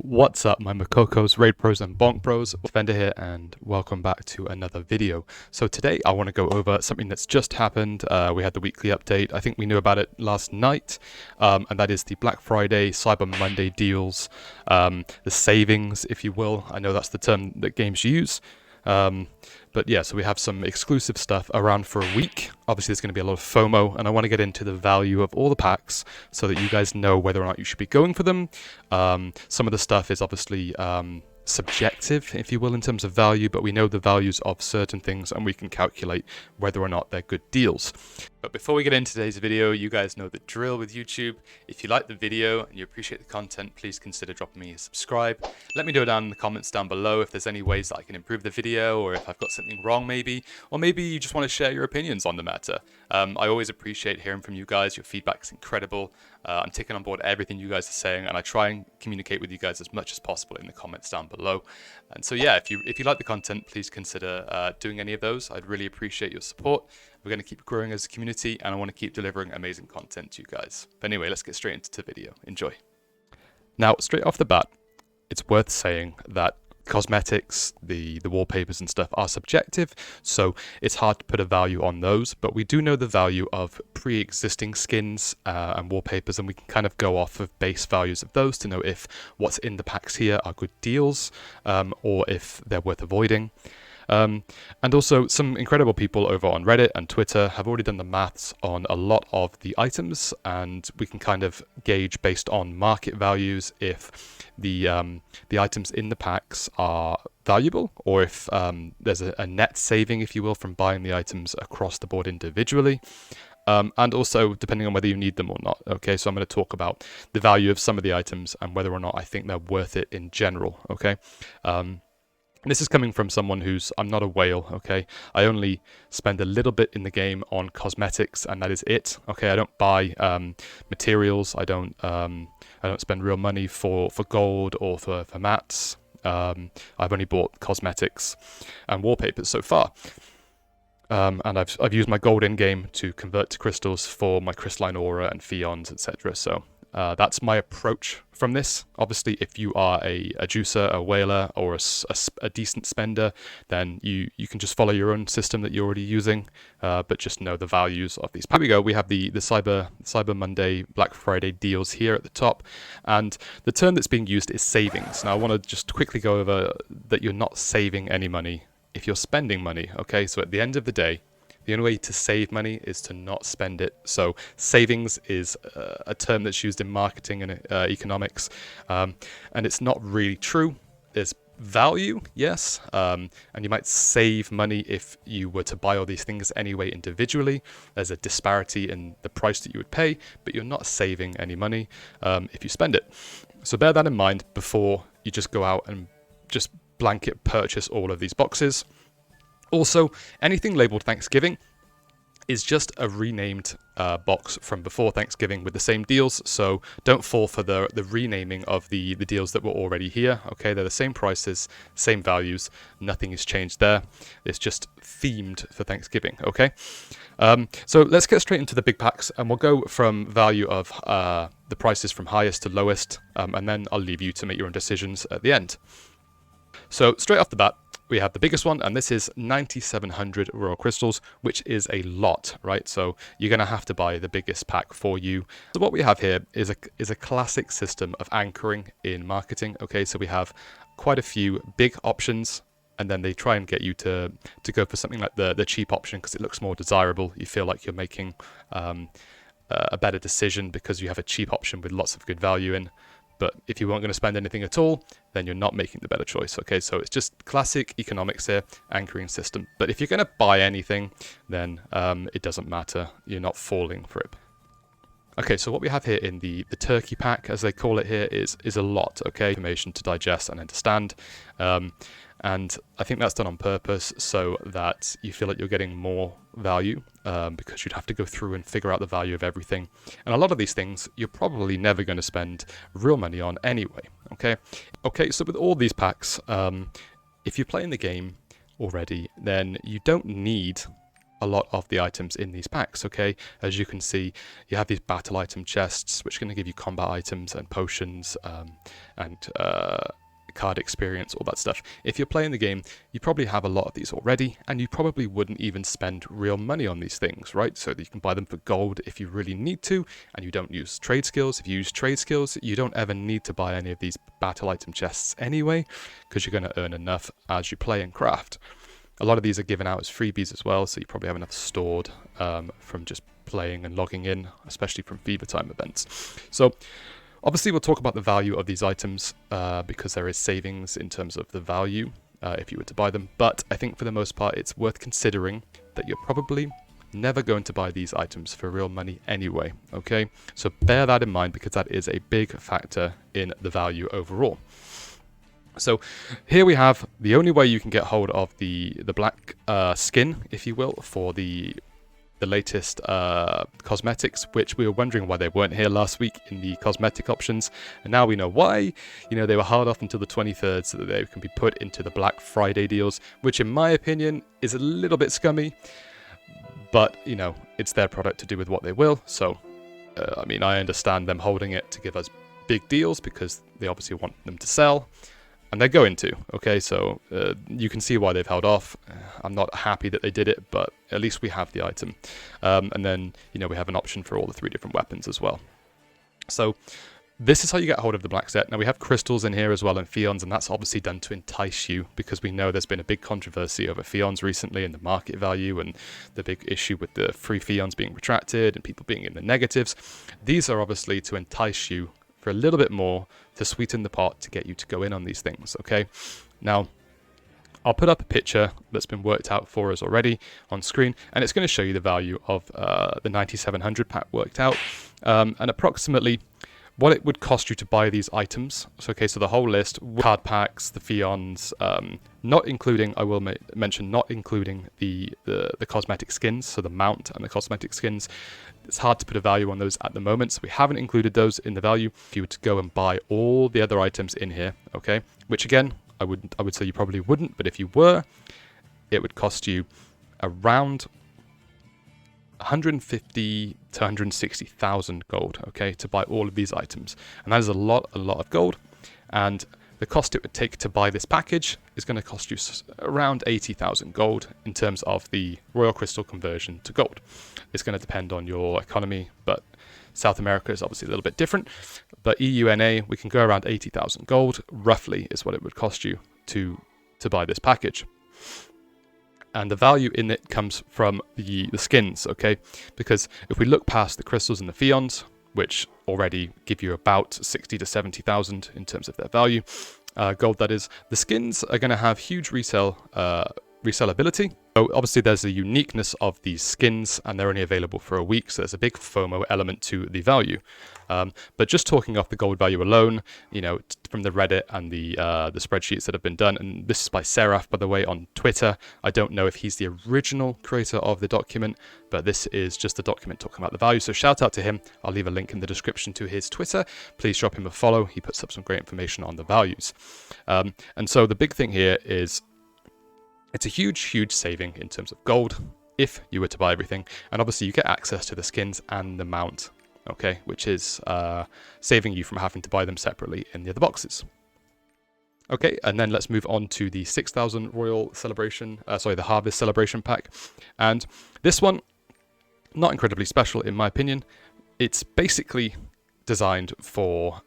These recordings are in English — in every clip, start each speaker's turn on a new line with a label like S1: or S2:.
S1: What's up, my Makokos, Raid Pros and Bonk Bros, Fender here, and welcome back to another video. So today I want to go over something that's just happened. We had the weekly update. I think we knew about it last night, and that is the Black Friday, Cyber Monday deals, the savings, if you will. I know that's the term that games use. But yeah, so we have some exclusive stuff around for a week. Obviously, there's going to be a lot of FOMO, and I want to get into the value of all the packs so that you guys know whether or not you should be going for them. Some of the stuff is obviously subjective, if you will, in terms of value, but we know the values of certain things, and we can calculate whether or not they're good deals. But before we get into today's video, you guys know the drill with YouTube. If you like the video and you appreciate the content, please consider dropping me a subscribe. Let me know down in the comments down below if there's any ways that I can improve the video, or if I've got something wrong maybe, or maybe you just want to share your opinions on the matter. I always appreciate hearing from you guys. Your feedback's incredible. I'm taking on board everything you guys are saying, and I try and communicate with you guys as much as possible in the comments down below. And so yeah, if you like the content, please consider doing any of those. I'd really appreciate your support. We're going to keep growing as a community, and I want to keep delivering amazing content to you guys. But anyway, let's get straight into the video. Enjoy. Now, straight off the bat, it's worth saying that cosmetics, the wallpapers and stuff are subjective, so it's hard to put a value on those, but we do know the value of pre-existing skins and wallpapers, and we can kind of go off of base values of those to know if what's in the packs here are good deals, or if they're worth avoiding. And also, some incredible people over on Reddit and Twitter have already done the maths on a lot of the items, and we can kind of gauge based on market values if the items in the packs are valuable, or if there's a net saving, if you will, from buying the items across the board individually. And also depending on whether you need them or not. Okay, so I'm going to talk about the value of some of the items and whether or not I think they're worth it in general. Okay. This is coming from someone I'm not a whale, okay? I only spend a little bit in the game on cosmetics, and that is it, okay? I don't buy materials. I don't spend real money for gold or for mats. I've only bought cosmetics and wallpapers so far. And I've used my gold in-game to convert to crystals for my crystalline aura and fions, etc. So that's my approach from this. Obviously, if you are a juicer, a whaler, or a decent spender, then you can just follow your own system that you're already using, but just know the values of these. Here we go. We have the Cyber Monday, Black Friday deals here at the top, and the term that's being used is savings. Now, I want to just quickly go over that you're not saving any money if you're spending money. Okay, so at the end of the day, the only way to save money is to not spend it. So savings is a term that's used in marketing and economics, and it's not really true. There's value, yes, and you might save money if you were to buy all these things anyway individually. There's a disparity in the price that you would pay, but you're not saving any money if you spend it. So bear that in mind before you just go out and just blanket purchase all of these boxes. Also, anything labeled Thanksgiving is just a renamed box from before Thanksgiving with the same deals, so don't fall for the renaming of the deals that were already here. Okay, they're the same prices, same values, nothing has changed there. It's just themed for Thanksgiving, okay? So let's get straight into the big packs, and we'll go from value of the prices from highest to lowest, and then I'll leave you to make your own decisions at the end. So straight off the bat, we have the biggest one, and this is 9,700 royal crystals, which is a lot, right? So you're going to have to buy the biggest pack for you. So what we have here is a classic system of anchoring in marketing. Okay, so we have quite a few big options, and then they try and get you to go for something like the cheap option because it looks more desirable. You feel like you're making a better decision because you have a cheap option with lots of good value in. But if you weren't going to spend anything at all, then you're not making the better choice. Okay, so it's just classic economics here, anchoring system. But if you're going to buy anything, then it doesn't matter. You're not falling for it. Okay, so what we have here in the turkey pack, as they call it here, is a lot, okay? Information to digest and understand. And I think that's done on purpose so that you feel like you're getting more value because you'd have to go through and figure out the value of everything. And a lot of these things you're probably never going to spend real money on anyway, okay? Okay, so with all these packs, if you're playing the game already, then you don't need a lot of the items in these packs, okay? As you can see, you have these battle item chests, which are going to give you combat items and potions and card experience, all that stuff. If you're playing the game, you probably have a lot of these already, and you probably wouldn't even spend real money on these things, right? So that you can buy them for gold if you really need to, and you don't use trade skills. If you use trade skills, you don't ever need to buy any of these battle item chests anyway, because you're going to earn enough as you play and craft. A lot of these are given out as freebies as well, so you probably have enough stored from just playing and logging in, especially from Fever Time events. So obviously we'll talk about the value of these items because there is savings in terms of the value if you were to buy them, but I think for the most part it's worth considering that you're probably never going to buy these items for real money anyway, okay? So bear that in mind because that is a big factor in the value overall. So here we have the only way you can get hold of the black skin, if you will, for the latest cosmetics, which we were wondering why they weren't here last week in the cosmetic options, and now we know why. You know, they were held off until the 23rd so that they can be put into the Black Friday deals, which in my opinion is a little bit scummy, but you know, it's their product to do with what they will. So I mean, I understand them holding it to give us big deals because they obviously want them to sell. And they're going to, okay, so you can see why they've held off. I'm not happy that they did it, but at least we have the item. And then, you know, we have an option for all the 3 different weapons as well. So this is how you get hold of the black set. Now we have crystals in here as well and Fions, and that's obviously done to entice you because we know there's been a big controversy over Fions recently and the market value and the big issue with the free Fions being retracted and people being in the negatives. These are obviously to entice you for a little bit more to sweeten the pot to get you to go in on these things, okay? Now, I'll put up a picture that's been worked out for us already on screen, and it's going to show you the value of the 9700 pack worked out, and approximately what it would cost you to buy these items. So, okay, so the whole list, card packs, the Fions, not including, I will mention, not including the cosmetic skins, so the mount and the cosmetic skins. It's hard to put a value on those at the moment, so we haven't included those in the value. If you were to go and buy all the other items in here, okay, which again, I would say you probably wouldn't, but if you were, it would cost you around 150 to 160,000 gold, okay, to buy all of these items. And that is a lot of gold. And the cost it would take to buy this package is going to cost you around 80,000 gold in terms of the Royal Crystal conversion to gold. It's going to depend on your economy, but South America is obviously a little bit different. But EUNA, we can go around 80,000 gold, roughly, is what it would cost you to buy this package. And the value in it comes from the skins, okay? Because if we look past the crystals and the Fions, which already give you about 60 to 70,000 in terms of their value, gold that is, the skins are going to have huge resellability. So obviously there's a uniqueness of these skins and they're only available for a week, so there's a big FOMO element to the value. But just talking off the gold value alone, you know, from the Reddit and the spreadsheets that have been done, and this is by Seraph, by the way, on Twitter. I don't know if he's the original creator of the document, but this is just a document talking about the value. So shout out to him. I'll leave a link in the description to his Twitter. Please drop him a follow. He puts up some great information on the values. And so the big thing here is it's a huge saving in terms of gold if you were to buy everything. And obviously you get access to the skins and the mount, okay, which is saving you from having to buy them separately in the other boxes. Okay, and then let's move on to the 6,000 Royal Celebration, the Harvest Celebration pack. And this one, not incredibly special in my opinion. It's basically designed for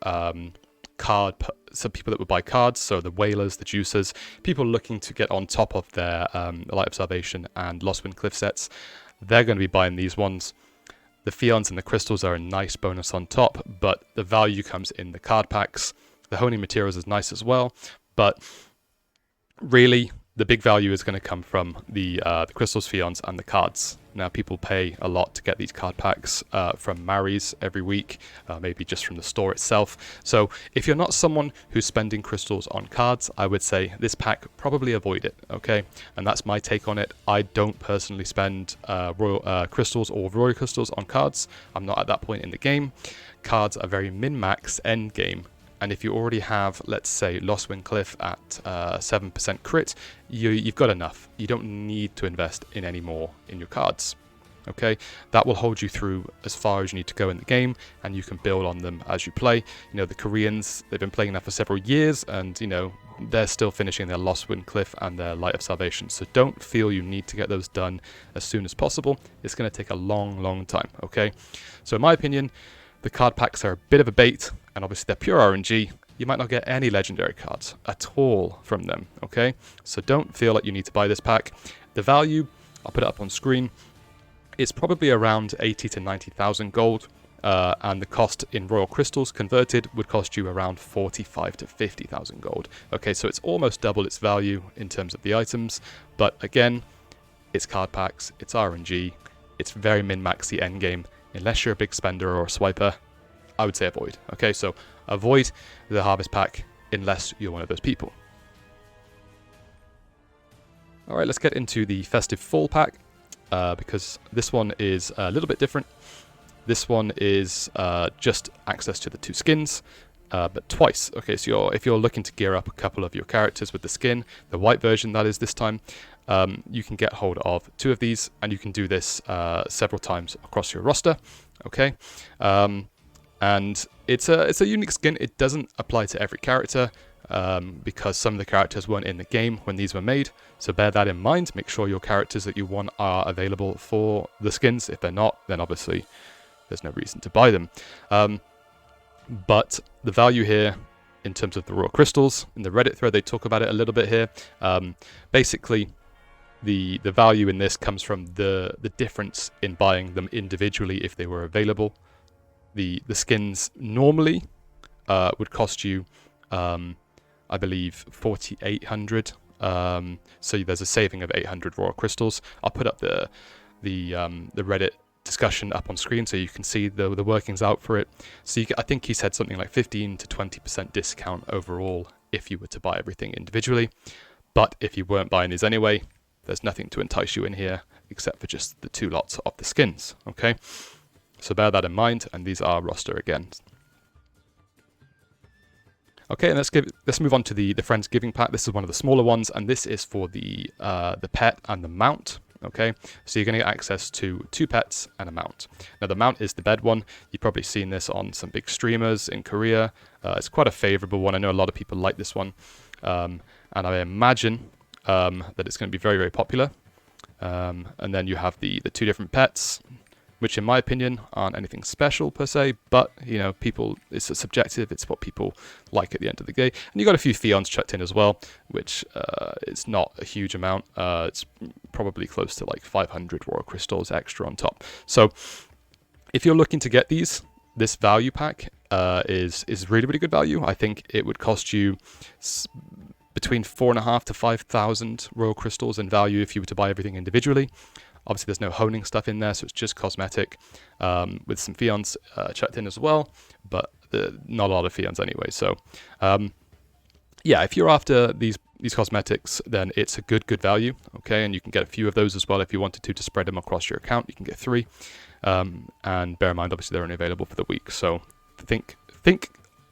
S1: so people that would buy cards, so the whalers, the juicers, people looking to get on top of their Light of Salvation and Lost Wind Cliff sets, they're going to be buying these ones. The Fions and the crystals are a nice bonus on top, but the value comes in the card packs. The honing materials is nice as well, but really the big value is going to come from the crystals, Fions, and the cards. Now, people pay a lot to get these card packs from Mary's every week, maybe just from the store itself. So if you're not someone who's spending crystals on cards, I would say this pack, probably avoid it, okay? And that's my take on it. I don't personally spend royal crystals or royal crystals on cards. I'm not at that point in the game. Cards are very min-max end game and if you already have, let's say, Lostwind Cliff at 7% crit, you've got enough. You don't need to invest in any more in your cards. Okay, that will hold you through as far as you need to go in the game, and you can build on them as you play. You know, the Koreans, they've been playing that for several years, and you know, they're still finishing their Lostwind Cliff and their Light of Salvation. So don't feel you need to get those done as soon as possible. It's going to take a long time. Okay, so in my opinion, the card packs are a bit of a bait, and obviously they're pure RNG. You might not get any legendary cards at all from them. Okay, so don't feel like you need to buy this pack. The value, I'll put it up on screen. It's probably around 80 to 90,000 gold, and the cost in royal crystals converted would cost you around 45 to 50,000 gold. Okay, so it's almost double its value in terms of the items, but again, it's card packs, it's RNG, it's very min-maxy endgame. Unless you're a big spender or a swiper, I would say avoid. Okay, so avoid the harvest pack unless you're one of those people. Alright, let's get into the festive fall pack. Because this one is a little bit different. This one is just access to the 2 skins, but twice. Okay, so if you're looking to gear up a couple of your characters with the skin, the white version that is this time, you can get hold of 2 of these, and you can do this several times across your roster. Okay, and it's a unique skin. It doesn't apply to every character. Because some of the characters weren't in the game when these were made. So bear that in mind. Make sure your characters that you want are available for the skins. If they're not, then obviously there's no reason to buy them. But the value here in terms of the raw crystals, in the Reddit thread they talk about it a little bit here. Basically, the value in this comes from the difference in buying them individually if they were available. The skins normally would cost you I believe 4,800. So there's a saving of 800 raw crystals. I'll put up the Reddit discussion up on screen so you can see the workings out for it. So I think he said something like 15 to 20% discount overall if you were to buy everything individually. But if you weren't buying these anyway, there's nothing to entice you in here except for just the 2 lots of the skins. Okay, so bear that in mind, and these are roster again. Okay, and let's move on to the Friendsgiving pack. This is one of the smaller ones, and this is for the pet and the mount. Okay, so you're going to get access to 2 pets and a mount. Now the mount is the bed one. You've probably seen this on some big streamers in Korea. It's quite a favorable one. I know a lot of people like this one, and I imagine that it's going to be very popular. And then you have the 2 different pets, which in my opinion aren't anything special per se, but you know, it's subjective, it's what people like at the end of the day. And you got a few Theons chucked in as well, which is not a huge amount. It's probably close to like 500 raw crystals extra on top. So if you're looking to get this value pack is really good value. I think it would cost you between 4,500 to 5,000 raw crystals in value if you were to buy everything individually. Obviously, there's no honing stuff in there, so it's just cosmetic, with some Fions chucked in as well, but not a lot of Fions anyway. So, yeah, if you're after these cosmetics, then it's a good value, okay? And you can get a few of those as well if you wanted to spread them across your account. You can get 3, and bear in mind, obviously, they're only available for the week. So think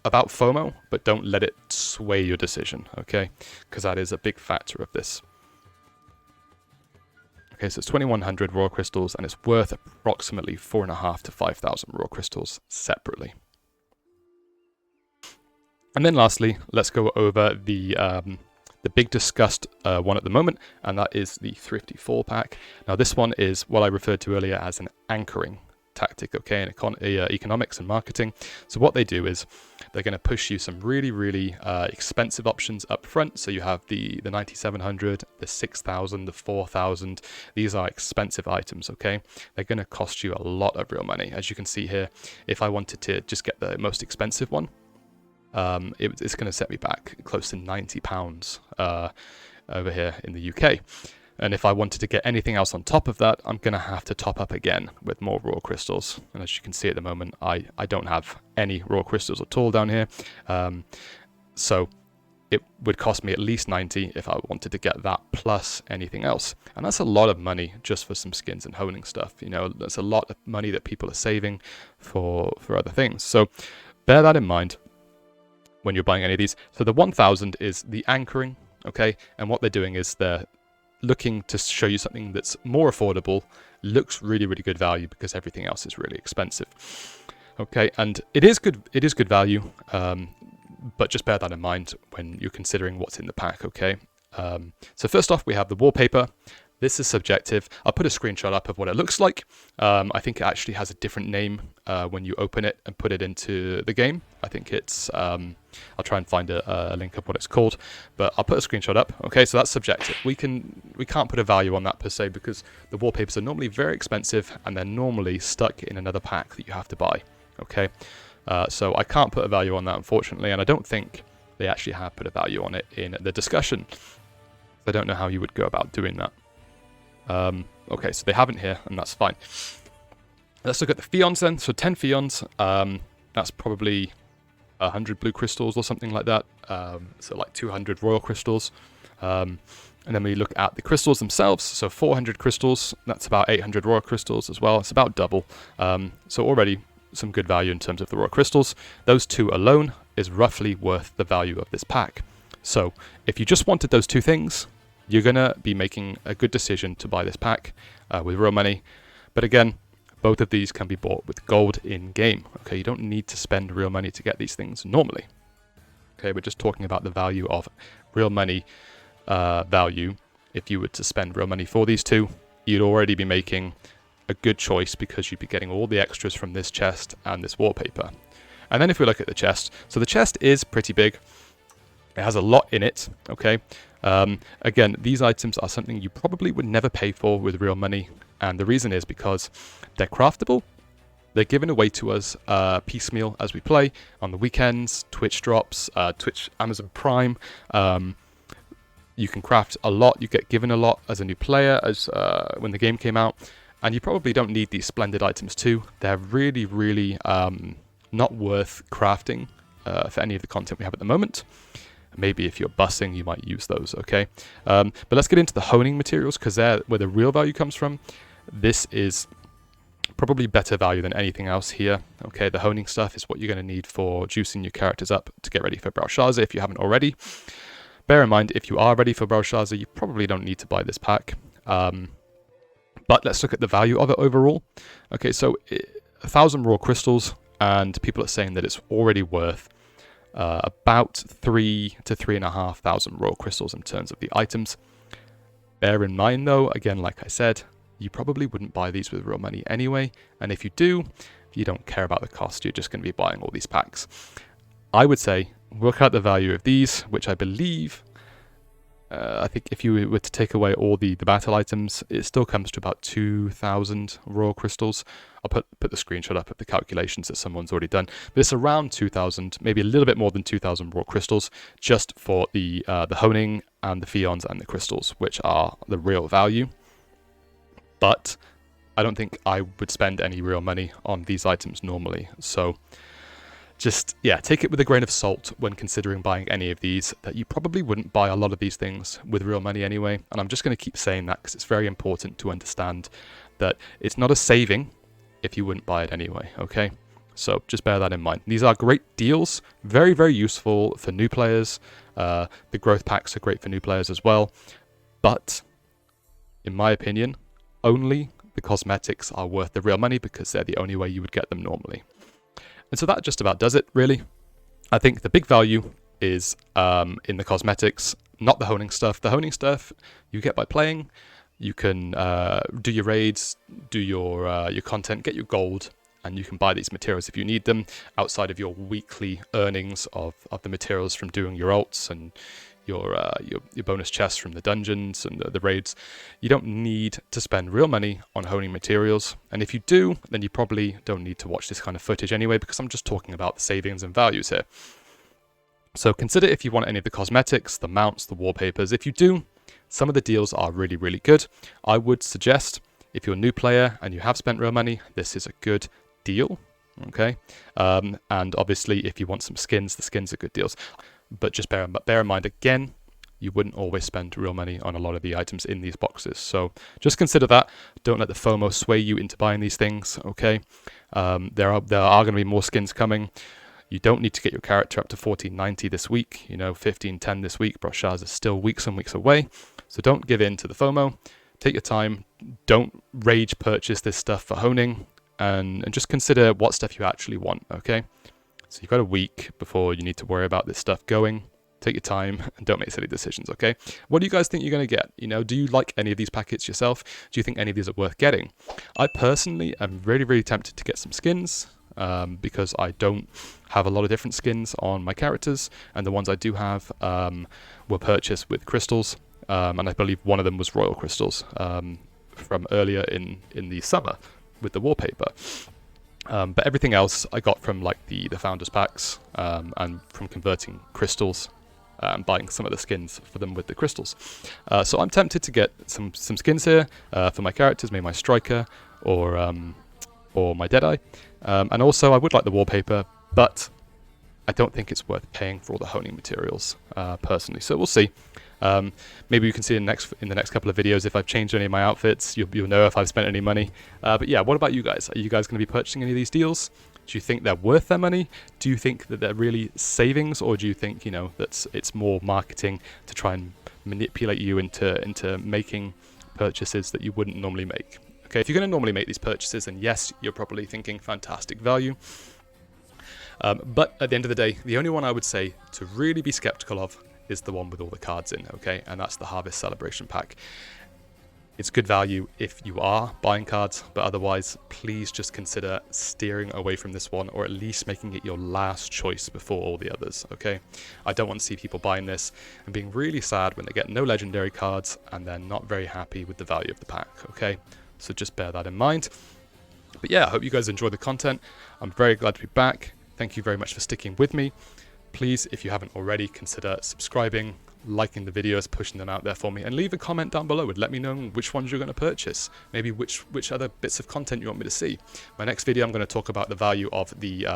S1: about FOMO, but don't let it sway your decision, okay? Because that is a big factor of this. Okay, so it's 2,100 raw crystals, and it's worth approximately 4,500 to 5,000 raw crystals separately. And then lastly, let's go over the big discussed one at the moment, and that is the Thrifty Fall pack. Now this one is what I referred to earlier as an anchoring tactic, okay, in economics and marketing. So what they do is they're going to push you some really expensive options up front. So you have the 9,700, the 6,000, the 4,000. These are expensive items, okay? They're going to cost you a lot of real money. As you can see here, if I wanted to just get the most expensive one, it's going to set me back close to £90 over here in the UK. And if I wanted to get anything else on top of that, I'm going to have to top up again with more raw crystals. And as you can see at the moment, I don't have any raw crystals at all down here. So it would cost me at least 90 if I wanted to get that plus anything else. And that's a lot of money just for some skins and honing stuff. You know, that's a lot of money that people are saving for other things. So bear that in mind when you're buying any of these. So the 1,000 is the anchoring, okay? And what they're doing is they're looking to show you something that's more affordable, looks really, really good value because everything else is really expensive. Okay, and it is good value, but just bear that in mind when you're considering what's in the pack, okay? So first off, we have the wallpaper. This is subjective. I'll put a screenshot up of what it looks like. I think it actually has a different name when you open it and put it into the game. I think it's, I'll try and find a link of what it's called, but I'll put a screenshot up. Okay, so that's subjective. We can't put a value on that per se because the wallpapers are normally very expensive and they're normally stuck in another pack that you have to buy. Okay, so I can't put a value on that, unfortunately, and I don't think they actually have put a value on it in the discussion. I don't know how you would go about doing that. Okay, so they haven't here, and that's fine. Let's look at the Fions then. So 10 Fions, that's probably 100 blue crystals or something like that. So like 200 royal crystals. And then we look at the crystals themselves. So 400 crystals, that's about 800 royal crystals as well. It's about double. So already some good value in terms of the royal crystals. Those two alone is roughly worth the value of this pack. So if you just wanted those two things, you're going to be making a good decision to buy this pack with real money. But again, both of these can be bought with gold in-game. Okay, you don't need to spend real money to get these things normally. Okay, we're just talking about the value of real money value. If you were to spend real money for these two, you'd already be making a good choice because you'd be getting all the extras from this chest and this wallpaper. And then if we look at the chest, so the chest is pretty big. It has a lot in it, okay? Again, these items are something you probably would never pay for with real money, and the reason is because they're craftable. They're given away to us piecemeal as we play on the weekends, Twitch drops, Twitch, Amazon Prime. You can craft a lot, you get given a lot as a new player as when the game came out, and you probably don't need these splendid items too. They're really, really not worth crafting for any of the content we have at the moment. Maybe if you're bussing, you might use those, okay? But let's get into the honing materials, because they're where the real value comes from. This is probably better value than anything else here, okay? The honing stuff is what you're going to need for juicing your characters up to get ready for Belshazzar if you haven't already. Bear in mind, if you are ready for Belshazzar, you probably don't need to buy this pack. But let's look at the value of it overall. Okay, so 1,000 raw crystals, and people are saying that it's already worth about 3,000 to 3,500 raw crystals in terms of the items. Bear in mind though, again, like I said, you probably wouldn't buy these with real money anyway, and if you do, you don't care about the cost, you're just going to be buying all these packs. I would say work out the value of these, which I believe, I think if you were to take away all the battle items, it still comes to about 2,000 raw crystals. I'll put the screenshot up of the calculations that someone's already done. But it's around 2,000, maybe a little bit more than 2,000 raw crystals, just for the honing and the Fions and the crystals, which are the real value. But I don't think I would spend any real money on these items normally. So just, yeah, take it with a grain of salt when considering buying any of these, that you probably wouldn't buy a lot of these things with real money anyway. And I'm just going to keep saying that because it's very important to understand that it's not a saving if you wouldn't buy it anyway, okay? So just bear that in mind. These are great deals, very, very useful for new players. The growth packs are great for new players as well. But, in my opinion, only the cosmetics are worth the real money because they're the only way you would get them normally. And so that just about does it, really. I think the big value is in the cosmetics, not the honing stuff. The honing stuff you get by playing. You can do your raids, do your content, get your gold, and you can buy these materials if you need them outside of your weekly earnings of the materials from doing your ults and your bonus chests from the dungeons and the raids. You don't need to spend real money on honing materials, and if you do, then you probably don't need to watch this kind of footage anyway, because I'm just talking about the savings and values here. So consider if you want any of the cosmetics, the mounts, the wallpapers. If you do, some of the deals are really, really good. I would suggest, if you're a new player and you have spent real money, this is a good deal, okay? And obviously, if you want some skins, the skins are good deals. But just bear in mind, again, you wouldn't always spend real money on a lot of the items in these boxes. So just consider that. Don't let the FOMO sway you into buying these things, okay? There are going to be more skins coming. You don't need to get your character up to 1490 this week, 1510 this week. Brochage is still weeks and weeks away. So don't give in to the FOMO. Take your time. Don't rage purchase this stuff for honing, and just consider what stuff you actually want, okay? So you've got a week before you need to worry about this stuff going. Take your time and don't make silly decisions, okay? What do you guys think you're going to get? Do you like any of these packets yourself? Do you think any of these are worth getting? I personally am really, really tempted to get some skins because I don't have a lot of different skins on my characters, and the ones I do have were purchased with crystals, and I believe one of them was royal crystals from earlier in the summer with the wallpaper. But everything else I got from like the founders packs and from converting crystals. Buying some of the skins for them with the crystals. So I'm tempted to get some skins here for my characters, maybe my striker or my Deadeye. And also I would like the wallpaper, but I don't think it's worth paying for all the honing materials personally. So we'll see. Maybe you can see in the next couple of videos if I've changed any of my outfits. You'll know if I've spent any money. But yeah, what about you guys? Are you guys going to be purchasing any of these deals? Do you think they're worth their money? Do you think that they're really savings, or do you think that it's more marketing to try and manipulate you into making purchases that you wouldn't normally make? Okay, if you're going to normally make these purchases, then yes, you're probably thinking fantastic value. But at the end of the day, the only one I would say to really be skeptical of is the one with all the cards in, okay? And that's the Harvest Celebration Pack. It's good value if you are buying cards, but otherwise, please just consider steering away from this one, or at least making it your last choice before all the others, okay? I don't want to see people buying this and being really sad when they get no legendary cards and they're not very happy with the value of the pack, okay? So just bear that in mind. But yeah, I hope you guys enjoyed the content. I'm very glad to be back. Thank you very much for sticking with me. Please, if you haven't already, consider subscribing, liking the videos, pushing them out there for me, and leave a comment down below and let me know which ones you're going to purchase, maybe which other bits of content you want me to see. My next video, I'm going to talk about the value of the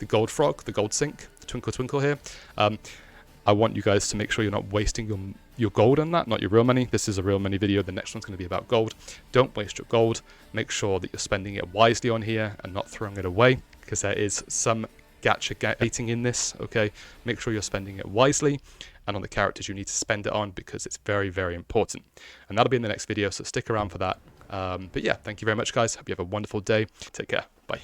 S1: gold frog, the gold sink, the twinkle twinkle here. I want you guys to make sure you're not wasting your gold on that, not your real money. This is a real money video. The next one's going to be about gold. Don't waste your gold. Make sure that you're spending it wisely on here and not throwing it away, because there is some gacha baiting in this, okay? Make sure you're spending it wisely, and on the characters you need to spend it on, because it's very, very important. And that'll be in the next video, so stick around for that. But yeah, thank you very much, guys. Hope you have a wonderful day. Take care. Bye.